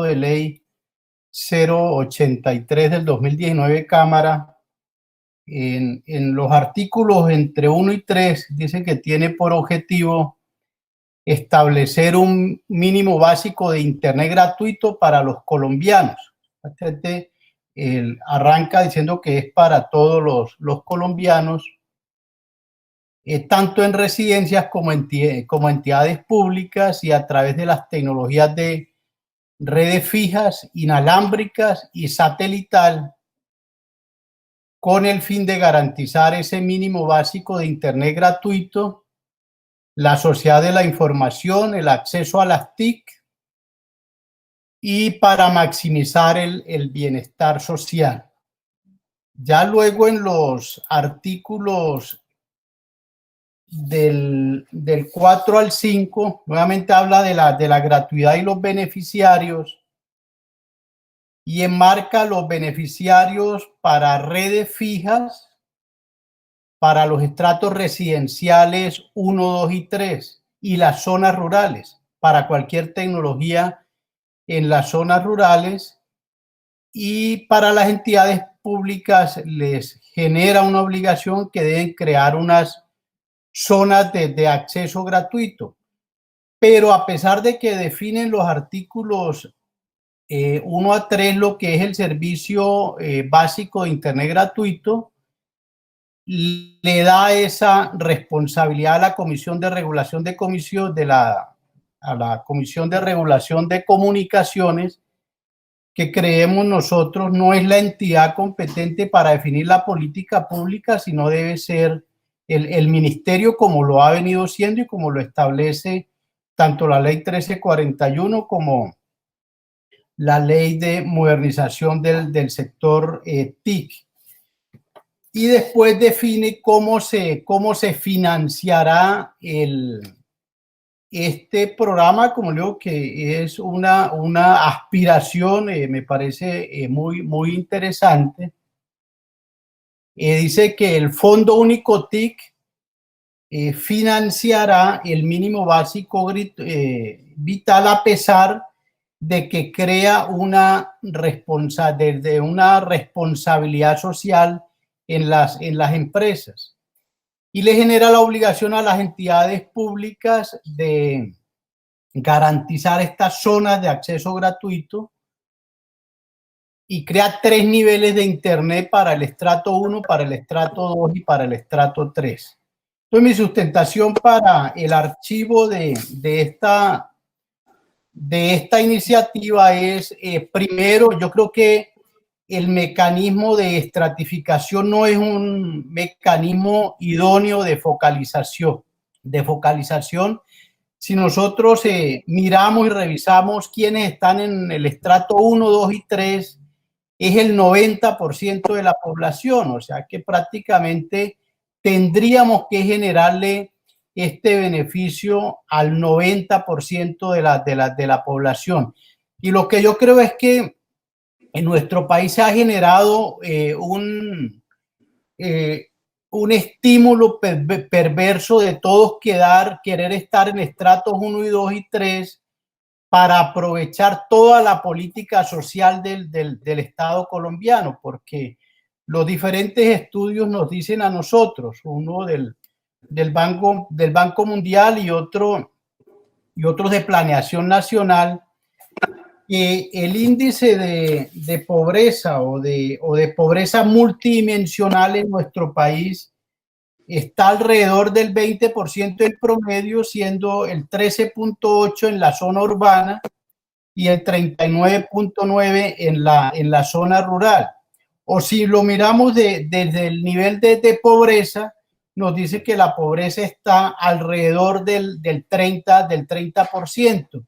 de ley 083 del 2019 Cámara, en los artículos entre 1 y 3, dice que tiene por objetivo establecer un mínimo básico de Internet gratuito para los colombianos. Arranca diciendo que es para todos los colombianos, tanto en residencias como entidades públicas y a través de las tecnologías de redes fijas, inalámbricas y satelital, con el fin de garantizar ese mínimo básico de Internet gratuito, la sociedad de la información, el acceso a las TIC y para maximizar el bienestar social. Ya luego en los artículos del 4 al 5, nuevamente habla de la gratuidad y los beneficiarios, y enmarca los beneficiarios para redes fijas, para los estratos residenciales 1, 2 y 3 y las zonas rurales, para cualquier tecnología en las zonas rurales, y para las entidades públicas les genera una obligación que deben crear unas zonas de acceso gratuito. Pero a pesar de que definen los artículos 1 a 3 lo que es el servicio básico de Internet gratuito, le da esa responsabilidad a la Comisión de Regulación de a la Comisión de Regulación de Comunicaciones, que creemos nosotros no es la entidad competente para definir la política pública, sino debe ser el ministerio, como lo ha venido siendo y como lo establece tanto la ley 1341 como la ley de modernización del sector TIC. Y después define cómo se financiará este programa, como digo, que es una aspiración, me parece muy interesante. Dice que el Fondo Único TIC financiará el mínimo básico vital, a pesar de que crea una responsabilidad social en las empresas, y le genera la obligación a las entidades públicas de garantizar estas zonas de acceso gratuito, y crea 3 niveles de Internet para el estrato 1, para el estrato 2 y para el estrato 3. Entonces, mi sustentación para el archivo de esta iniciativa es, primero, yo creo que el mecanismo de estratificación no es un mecanismo idóneo de focalización. Si nosotros miramos y revisamos quiénes están en el estrato 1, 2 y 3, es el 90% de la población, o sea que prácticamente tendríamos que generarle este beneficio al 90% de la población. Y lo que yo creo es que en nuestro país se ha generado un estímulo perverso de todos querer estar en estratos 1 y 2 y 3 para aprovechar toda la política social del Estado colombiano, porque los diferentes estudios nos dicen a nosotros, uno del Banco Mundial y otros de Planeación Nacional, que el índice de pobreza o de pobreza multidimensional en nuestro país está alrededor del 20% en promedio, siendo el 13.8 en la zona urbana y el 39.9 en la zona rural. O si lo miramos desde el nivel de pobreza, nos dice que la pobreza está alrededor del 30%.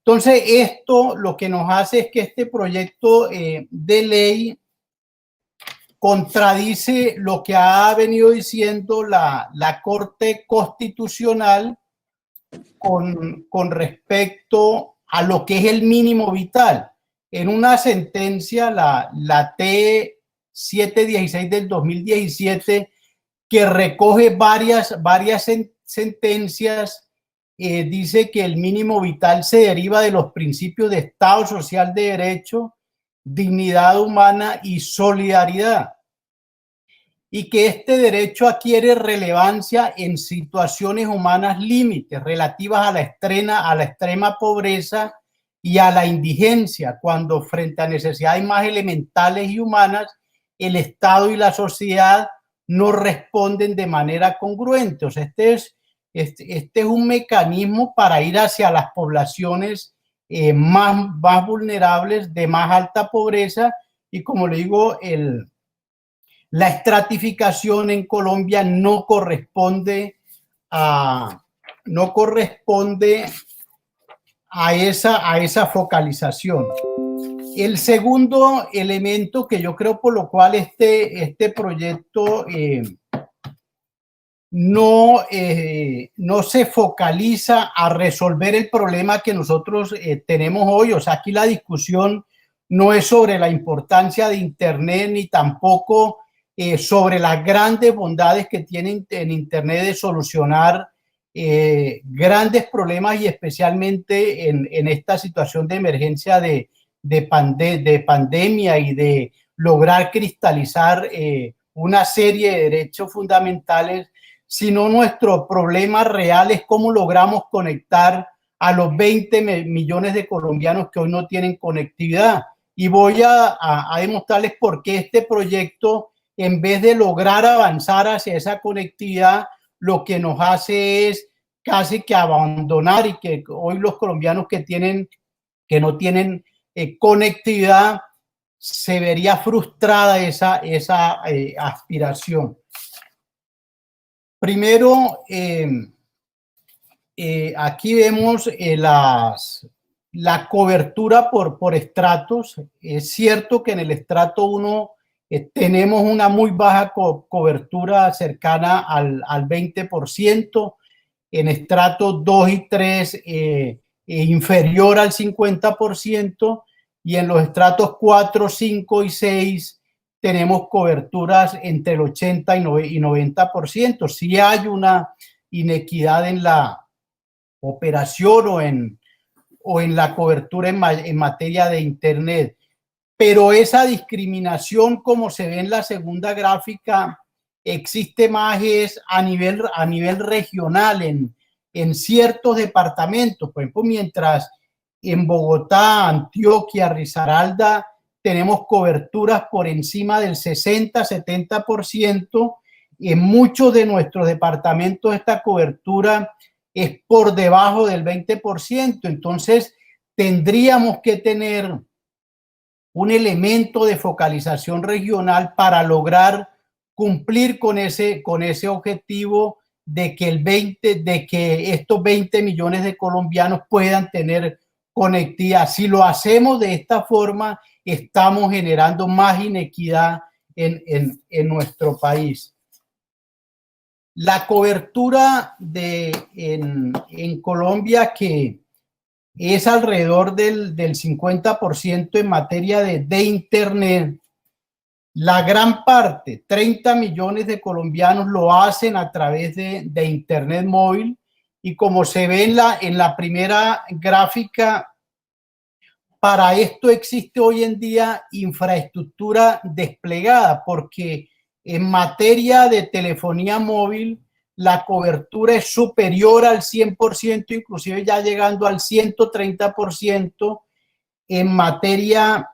Entonces, esto lo que nos hace es que este proyecto de ley contradice lo que ha venido diciendo la Corte Constitucional con respecto a lo que es el mínimo vital. En una sentencia, la T716 del 2017, que recoge varias sentencias dice que el mínimo vital se deriva de los principios de Estado Social de Derecho, dignidad humana y solidaridad, y que este derecho adquiere relevancia en situaciones humanas límites relativas a la extrema pobreza y a la indigencia, cuando frente a necesidades más elementales y humanas, el Estado y la sociedad no responden de manera congruente. O sea, este es un mecanismo para ir hacia las poblaciones más vulnerables, de más alta pobreza, y como le digo, la estratificación en Colombia no corresponde a esa focalización. El segundo elemento que yo creo por lo cual este proyecto no se focaliza a resolver el problema que nosotros tenemos hoy. O sea, aquí la discusión no es sobre la importancia de Internet ni tampoco sobre las grandes bondades que tiene en Internet de solucionar grandes problemas, y especialmente en esta situación de emergencia de pandemia y de lograr cristalizar una serie de derechos fundamentales, sino nuestro problema real es cómo logramos conectar a los 20 millones de colombianos que hoy no tienen conectividad. Y voy a demostrarles por qué este proyecto, en vez de lograr avanzar hacia esa conectividad, lo que nos hace es casi que abandonar, y que hoy los colombianos que no tienen conectividad, se vería frustrada esa aspiración. Primero, aquí vemos la cobertura por estratos. Es cierto que en el estrato 1 tenemos una muy baja cobertura, cercana al 20%. En estratos 2 y 3 inferior al 50%, y en los estratos 4, 5 y 6 tenemos coberturas entre el 80 y 90%. Sí hay una inequidad en la operación o en la cobertura en materia de Internet, pero esa discriminación, como se ve en la segunda gráfica, existe más es a nivel regional, en ciertos departamentos. Por ejemplo, mientras en Bogotá, Antioquia, Risaralda tenemos coberturas por encima del 60-70%, en muchos de nuestros departamentos esta cobertura es por debajo del 20%. Entonces, tendríamos que tener un elemento de focalización regional para lograr cumplir con ese objetivo de que estos 20 millones de colombianos puedan tener conectividad. Si lo hacemos de esta forma, estamos generando más inequidad en nuestro país. La cobertura en Colombia, que es alrededor del 50% en materia de Internet, la gran parte, 30 millones de colombianos, lo hacen a través de Internet móvil. Y como se ve en la primera gráfica, para esto existe hoy en día infraestructura desplegada, porque en materia de telefonía móvil la cobertura es superior al 100%, inclusive ya llegando al 130%. En materia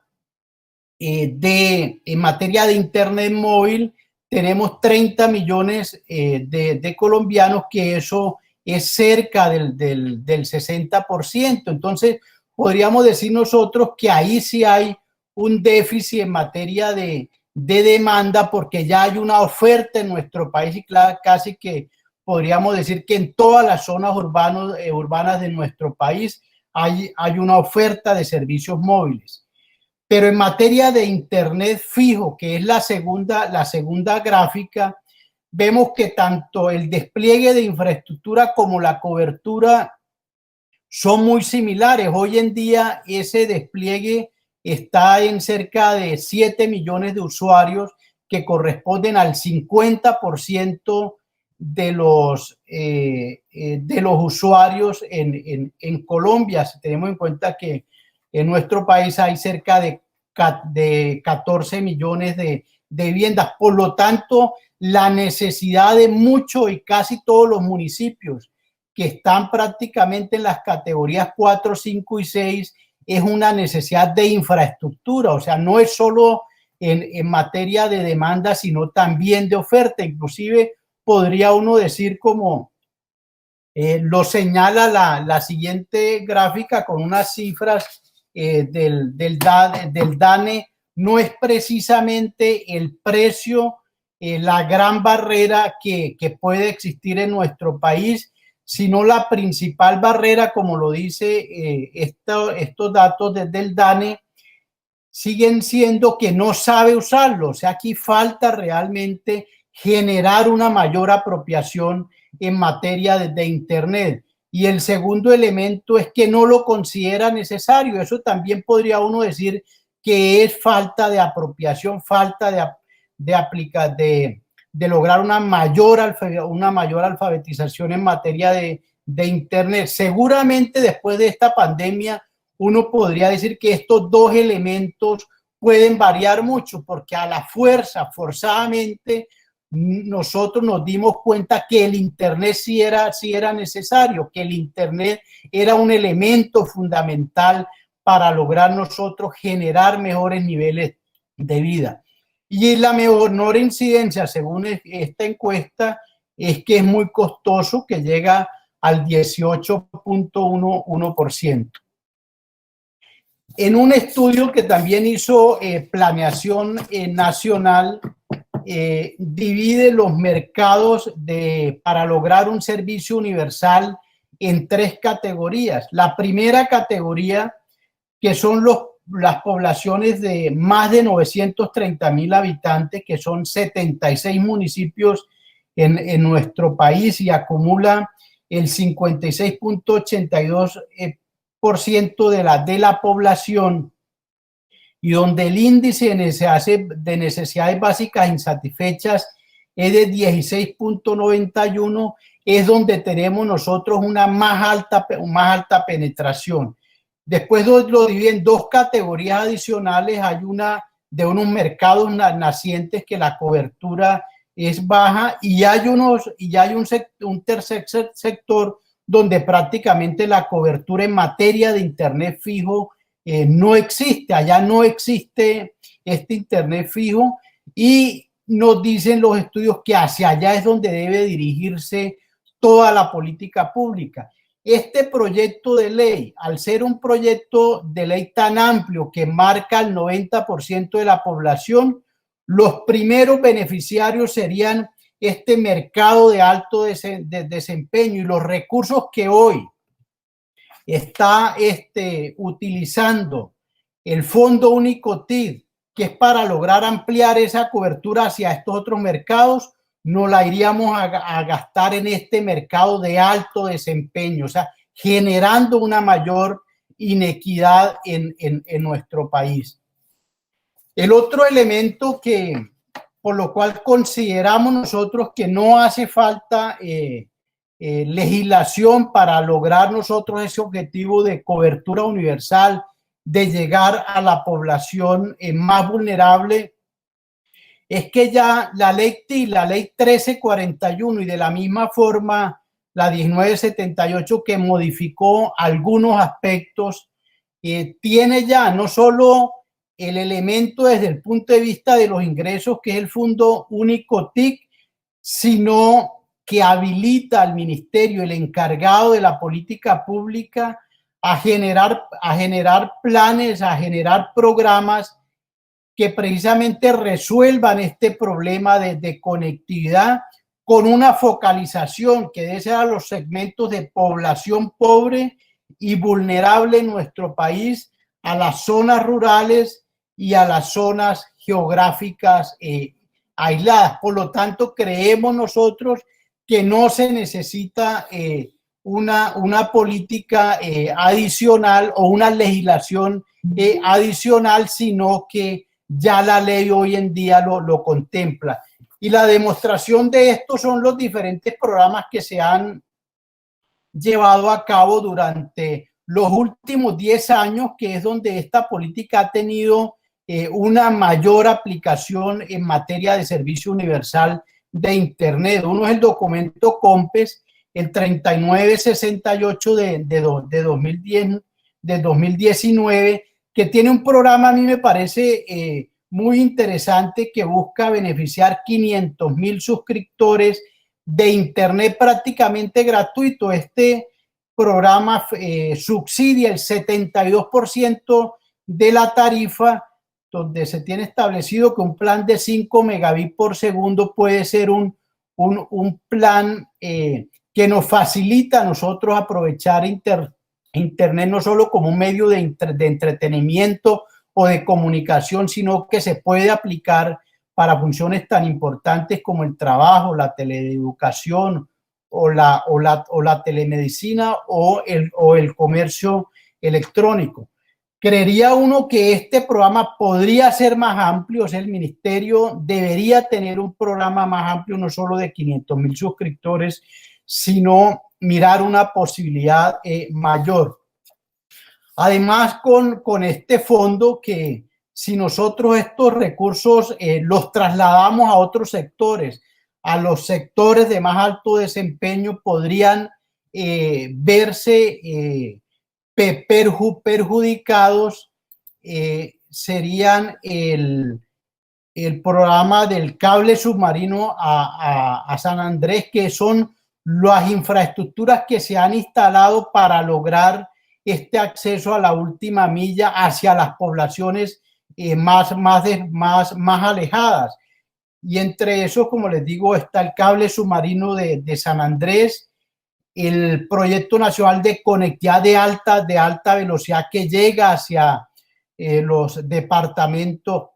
en materia de Internet móvil tenemos 30 millones de colombianos, que eso es cerca del 60%. Entonces, podríamos decir nosotros que ahí sí hay un déficit en materia de demanda, porque ya hay una oferta en nuestro país, y casi que podríamos decir que en todas las zonas urbanas de nuestro país hay una oferta de servicios móviles. Pero en materia de Internet fijo, que es la segunda gráfica, vemos que tanto el despliegue de infraestructura como la cobertura son muy similares. Hoy en día ese despliegue está en cerca de 7 millones de usuarios, que corresponden al 50% usuarios en Colombia. Si tenemos en cuenta que en nuestro país hay cerca de 14 millones de viviendas. Por lo tanto, la necesidad de muchos y casi todos los municipios que están prácticamente en las categorías 4, 5 y 6 es una necesidad de infraestructura. O sea, no es solo en materia de demanda, sino también de oferta. Inclusive podría uno decir, como lo señala la siguiente gráfica con unas cifras del DANE, no es precisamente el precio la gran barrera que puede existir en nuestro país, sino la principal barrera, como lo dice estos datos desde el DANE, siguen siendo que no sabe usarlo. O sea, aquí falta realmente generar una mayor apropiación en materia de Internet. Y el segundo elemento es que no lo considera necesario. Eso también podría uno decir que es falta de apropiación, falta de lograr una mayor alfabetización en materia de Internet. Seguramente después de esta pandemia uno podría decir que estos dos elementos pueden variar mucho, porque a la fuerza, forzadamente, nosotros nos dimos cuenta que el Internet sí era necesario, que el Internet era un elemento fundamental para lograr nosotros generar mejores niveles de vida. Y la menor incidencia, según esta encuesta, es que es muy costoso, que llega al 18.1%. En un estudio que también hizo Planeación Nacional, divide los mercados para lograr un servicio universal en 3 categorías. La primera categoría, que son las poblaciones de más de 930,000 habitantes, que son 76 municipios en nuestro país y acumula el 56.82% de la población, y donde el índice de necesidades básicas insatisfechas es de 16.91, es donde tenemos nosotros una más alta penetración. Después lo dividen en 2 categorías adicionales. Hay una de unos mercados nacientes que la cobertura es baja, y hay un tercer sector donde prácticamente la cobertura en materia de Internet fijo no existe. Allá no existe este Internet fijo, y nos dicen los estudios que hacia allá es donde debe dirigirse toda la política pública. Este proyecto de ley, al ser un proyecto de ley tan amplio que marca el 90% de la población, los primeros beneficiarios serían este mercado de alto desempeño, y los recursos que hoy está utilizando el Fondo Único TID, que es para lograr ampliar esa cobertura hacia estos otros mercados, no la iríamos a gastar en este mercado de alto desempeño, o sea, generando una mayor inequidad en nuestro país. El otro elemento por lo cual consideramos nosotros que no hace falta legislación para lograr nosotros ese objetivo de cobertura universal, de llegar a la población más vulnerable, es que ya la ley TID, la ley 1341, y de la misma forma la 1978, que modificó algunos aspectos, tiene ya no solo el elemento desde el punto de vista de los ingresos, que es el Fondo Único TIC, sino que habilita al ministerio, el encargado de la política pública, a generar planes, a generar programas que precisamente resuelvan este problema de conectividad, con una focalización que debe ser a los segmentos de población pobre y vulnerable en nuestro país, a las zonas rurales y a las zonas geográficas aisladas. Por lo tanto, creemos nosotros que no se necesita una política adicional o una legislación adicional, sino que ya la ley hoy en día lo contempla. Y la demostración de esto son los diferentes programas que se han llevado a cabo durante los últimos 10 años, que es donde esta política ha tenido una mayor aplicación en materia de servicio universal de Internet. Uno es el documento COMPES, el 3968 de 2010, de 2019, que tiene un programa, a mí me parece muy interesante, que busca beneficiar 500,000 suscriptores de Internet prácticamente gratuito. Este programa subsidia el 72% de la tarifa, donde se tiene establecido que un plan de 5 megabits por segundo puede ser un plan que nos facilita a nosotros aprovechar Internet no solo como un medio de entretenimiento o de comunicación, sino que se puede aplicar para funciones tan importantes como el trabajo, la teleeducación o la telemedicina o el comercio electrónico. Creería uno que este programa podría ser más amplio, o sea, el ministerio debería tener un programa más amplio, no solo de 500,000 suscriptores, sino mirar una posibilidad mayor. Además, con este fondo, que si nosotros estos recursos los trasladamos a otros sectores, a los sectores de más alto desempeño, podrían verse perjudicados, serían el programa del cable submarino a San Andrés, que son las infraestructuras que se han instalado para lograr este acceso a la última milla hacia las poblaciones más alejadas. Y entre esos, como les digo, está el cable submarino de San Andrés, el proyecto nacional de conectividad de alta velocidad que llega hacia los departamentos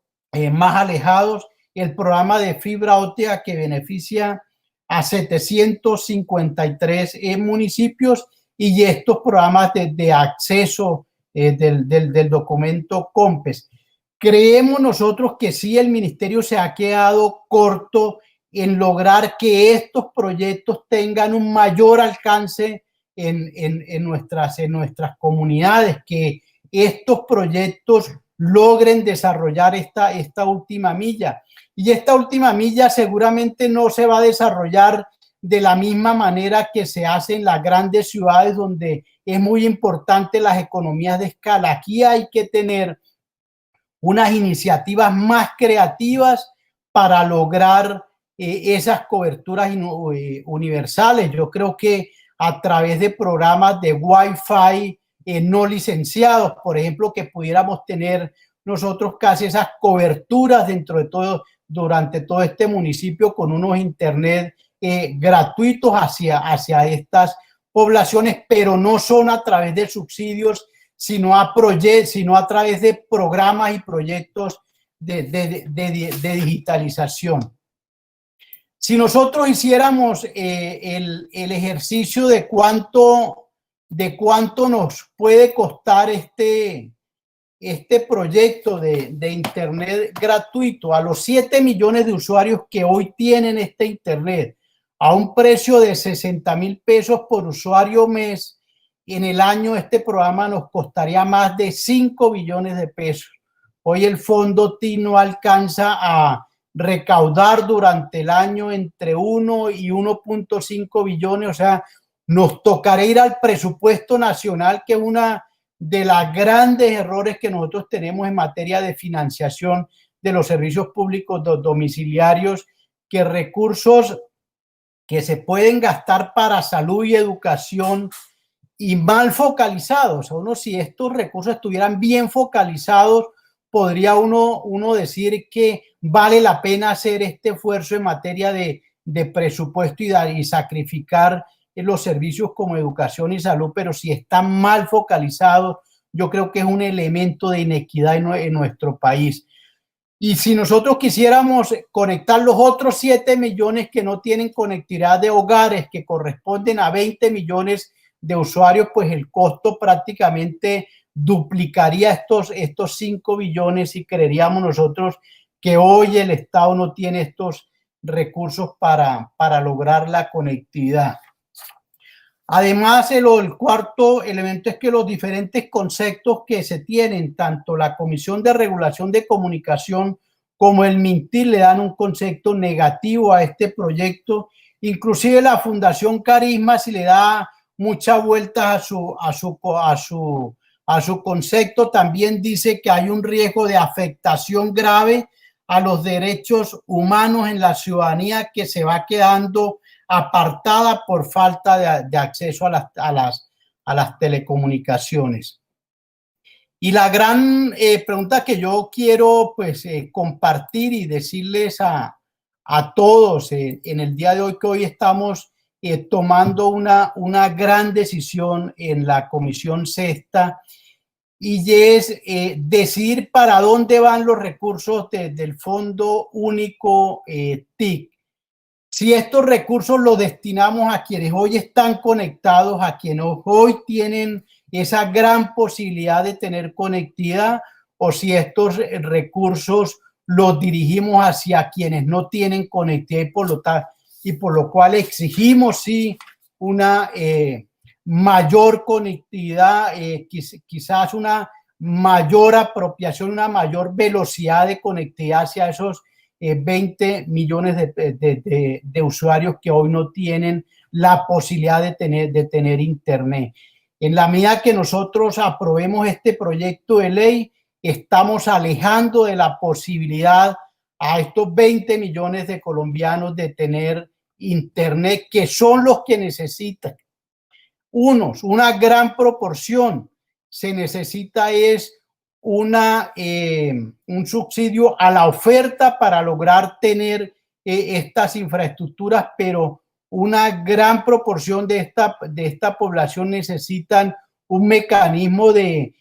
más alejados, el programa de fibra óptica que beneficia a 753 municipios, y estos programas de acceso del documento COMPES. Creemos nosotros que sí, el ministerio se ha quedado corto en lograr que estos proyectos tengan un mayor alcance en nuestras comunidades, que estos proyectos logren desarrollar esta última milla. Y esta última milla seguramente no se va a desarrollar de la misma manera que se hace en las grandes ciudades, donde es muy importante las economías de escala. Aquí hay que tener unas iniciativas más creativas para lograr esas coberturas universales. Yo creo que a través de programas de Wi-Fi no licenciados, por ejemplo, que pudiéramos tener nosotros casi esas coberturas durante todo este municipio, con unos internet gratuitos hacia estas poblaciones, pero no son a través de subsidios, sino a través de programas y proyectos de digitalización. Si nosotros hiciéramos el ejercicio de cuánto nos puede costar este proyecto de Internet gratuito a los 7 millones de usuarios que hoy tienen este Internet, a un precio de 60,000 pesos por usuario mes, en el año este programa nos costaría más de 5 billones de pesos. Hoy el fondo TIC no alcanza a recaudar durante el año entre 1 y 1.5 billones, o sea, nos tocará ir al presupuesto nacional, que es una de los grandes errores que nosotros tenemos en materia de financiación de los servicios públicos domiciliarios, que recursos que se pueden gastar para salud y educación y mal focalizados. Si estos recursos estuvieran bien focalizados, podría uno decir que vale la pena hacer este esfuerzo en materia de presupuesto y sacrificar los servicios como educación y salud, pero si están mal focalizados, yo creo que es un elemento de inequidad en nuestro país. Y si nosotros quisiéramos conectar los otros 7 millones que no tienen conectividad de hogares, que corresponden a 20 millones de usuarios, pues el costo prácticamente duplicaría estos 5 billones, y creeríamos nosotros que hoy el Estado no tiene recursos para lograr la conectividad. Además, el cuarto elemento es que los diferentes conceptos que se tienen, tanto la Comisión de Regulación de Comunicación como el MINTIR, le dan un concepto negativo a este proyecto. Inclusive la Fundación Carisma, si le da muchas vueltas a su concepto, también dice que hay un riesgo de afectación grave a los derechos humanos en la ciudadanía que se va quedando apartada por falta de acceso a las telecomunicaciones. Y la gran pregunta que yo quiero compartir y decirles a todos en el día de hoy, que hoy estamos tomando una gran decisión en la Comisión Sexta, y es decidir para dónde van los recursos del Fondo Único TIC. Si estos recursos los destinamos a quienes hoy están conectados, a quienes hoy tienen esa gran posibilidad de tener conectividad, o si estos recursos los dirigimos hacia quienes no tienen conectividad y por lo cual exigimos sí una mayor conectividad, quizás una mayor apropiación, una mayor velocidad de conectividad hacia esos 20 millones de usuarios que hoy no tienen la posibilidad de tener internet. En la medida que nosotros aprobemos este proyecto de ley, estamos alejando de la posibilidad a estos 20 millones de colombianos de tener internet, que son los que necesitan. Una gran proporción se necesita es un subsidio a la oferta para lograr tener estas infraestructuras, pero una gran proporción de esta población necesitan un mecanismo de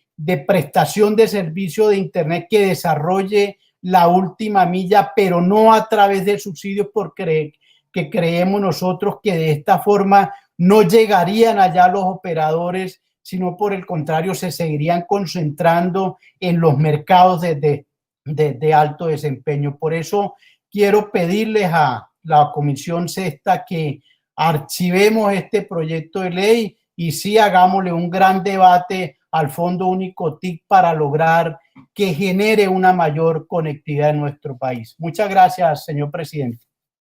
prestación de servicio de internet que desarrolle la última milla, pero no a través de subsidios, porque creemos nosotros que de esta forma no llegarían allá los operadores, sino por el contrario se seguirían concentrando en los mercados de alto desempeño. Por eso quiero pedirles a la Comisión Sexta que archivemos este proyecto de ley y sí hagámosle un gran debate al Fondo Único TIC para lograr que genere una mayor conectividad en nuestro país. Muchas gracias, señor presidente.